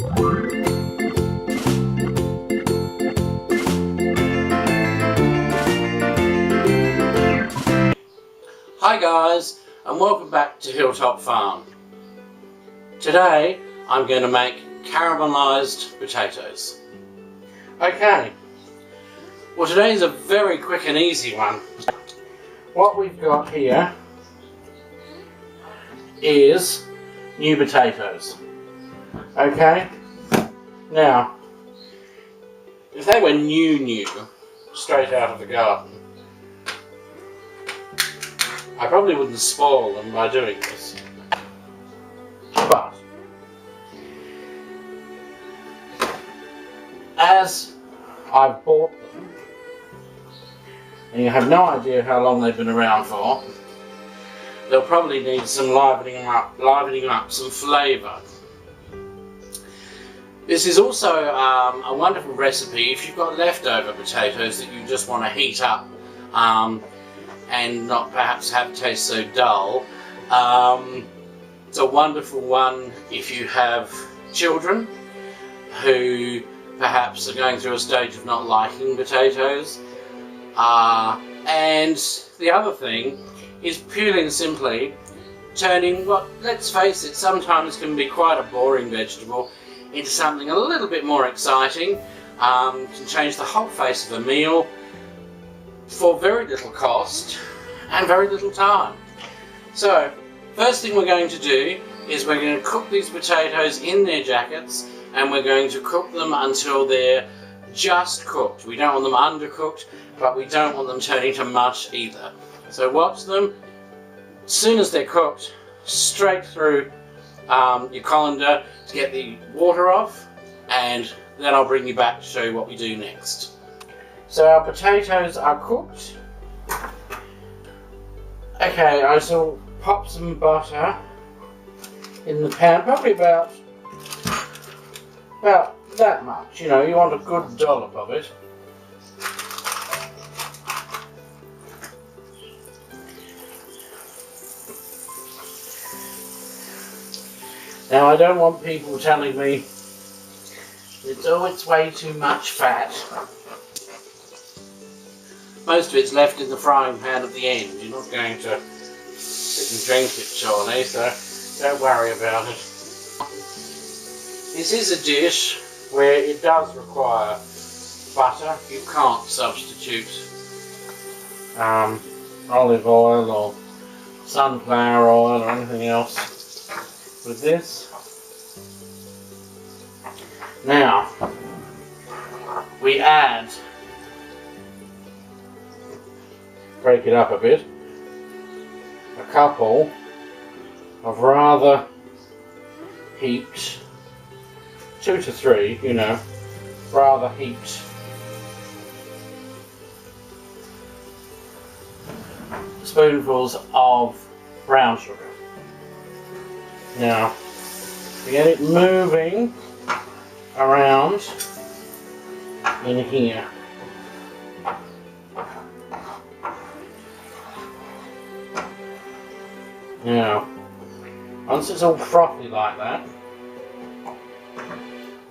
Hi guys, and welcome back to Hilltop Farm. Today I'm going to make caramelised potatoes. Okay, well today's a very quick and easy one. What we've got here is new potatoes. Okay, now if they were new, straight out of the garden, I probably wouldn't spoil them by doing this, but as I've bought them, and you have no idea how long they've been around for, they'll probably need some livening up some flavour. This is also a wonderful recipe if you've got leftover potatoes that you just want to heat up and not perhaps have taste so dull. It's a wonderful one if you have children who perhaps are going through a stage of not liking potatoes. And the other thing is purely and simply turning what, let's face it, sometimes can be quite a boring vegetable into something a little bit more exciting. Can change the whole face of a meal for very little cost and very little time. So, first thing we're going to do is we're going to cook these potatoes in their jackets, and we're going to cook them until they're just cooked. We don't want them undercooked, but we don't want them turning to mush either. So watch them. As soon as they're cooked, straight through your colander to get the water off, and then I'll bring you back to show you what we do next. So our potatoes are cooked. Okay, I shall pop some butter in the pan, probably about that much. You know, you want a good dollop of it. Now I don't want people telling me it's way too much fat. Most of it's left in the frying pan at the end. You're not going to sit and drink it, surely, so don't worry about it. This is a dish where it does require butter. You can't substitute olive oil or sunflower oil or anything else with this. Now, we add, break it up a bit, a couple of rather heaped, 2 to 3, you know, rather heaped spoonfuls of brown sugar. Now, to get it moving around in here. Now, once it's all frothy like that,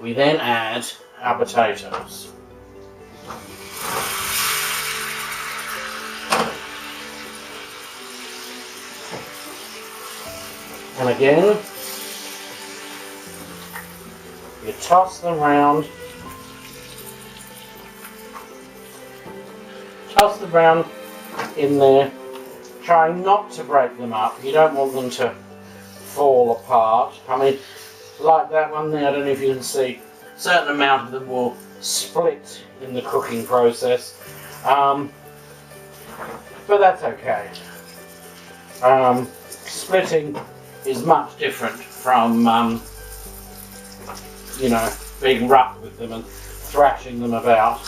we then add our potatoes. And again, you toss them round. Toss them round in there. Try not to break them up. You don't want them to fall apart. I mean, like that one there, I don't know if you can see, a certain amount of them will split in the cooking process. But that's okay. Splitting is much different from, you know, being rough with them and thrashing them about.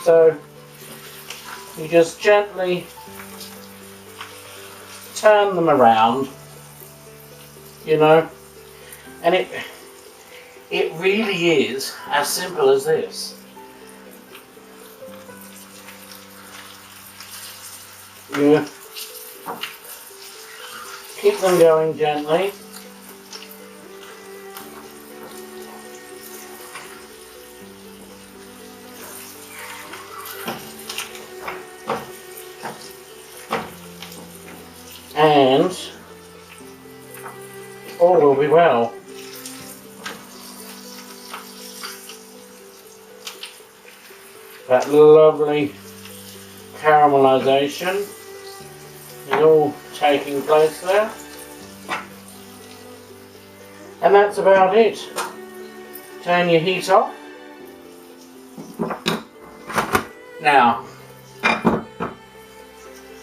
So you just gently turn them around, you know, and it really is as simple as this. You Keep them going gently. And all will be well. That lovely caramelisation is all taking place there. And that's about it. Turn your heat off. Now,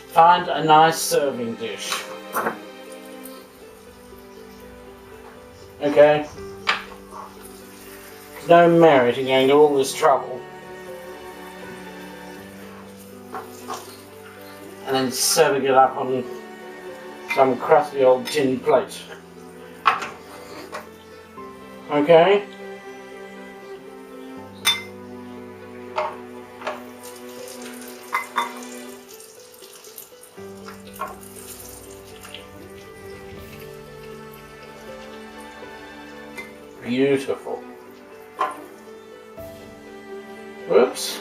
find a nice serving dish. Okay? There's no merit in going to all this trouble and then serving it up on some crusty old tin plate. Okay? Beautiful. Whoops.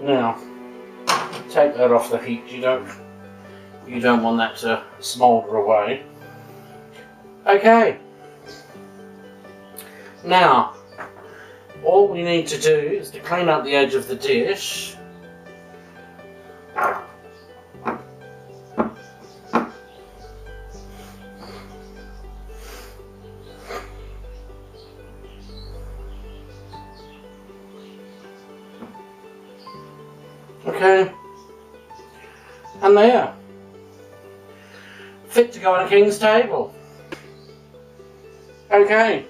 Now, take that off the heat. You don't want that to smoulder away. Okay. Now, all we need to do is to clean up the edge of the dish. Okay, and there, fit to go on a king's table. Okay,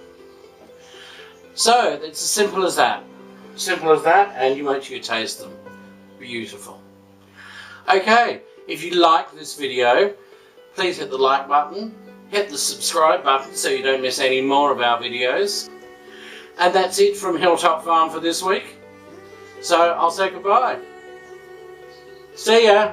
so it's as simple as that. Simple as that, and you actually taste them. Beautiful. Okay, if you like this video, please hit the like button, hit the subscribe button so you don't miss any more of our videos. And that's it from Hilltop Farm for this week. So I'll say goodbye. See ya!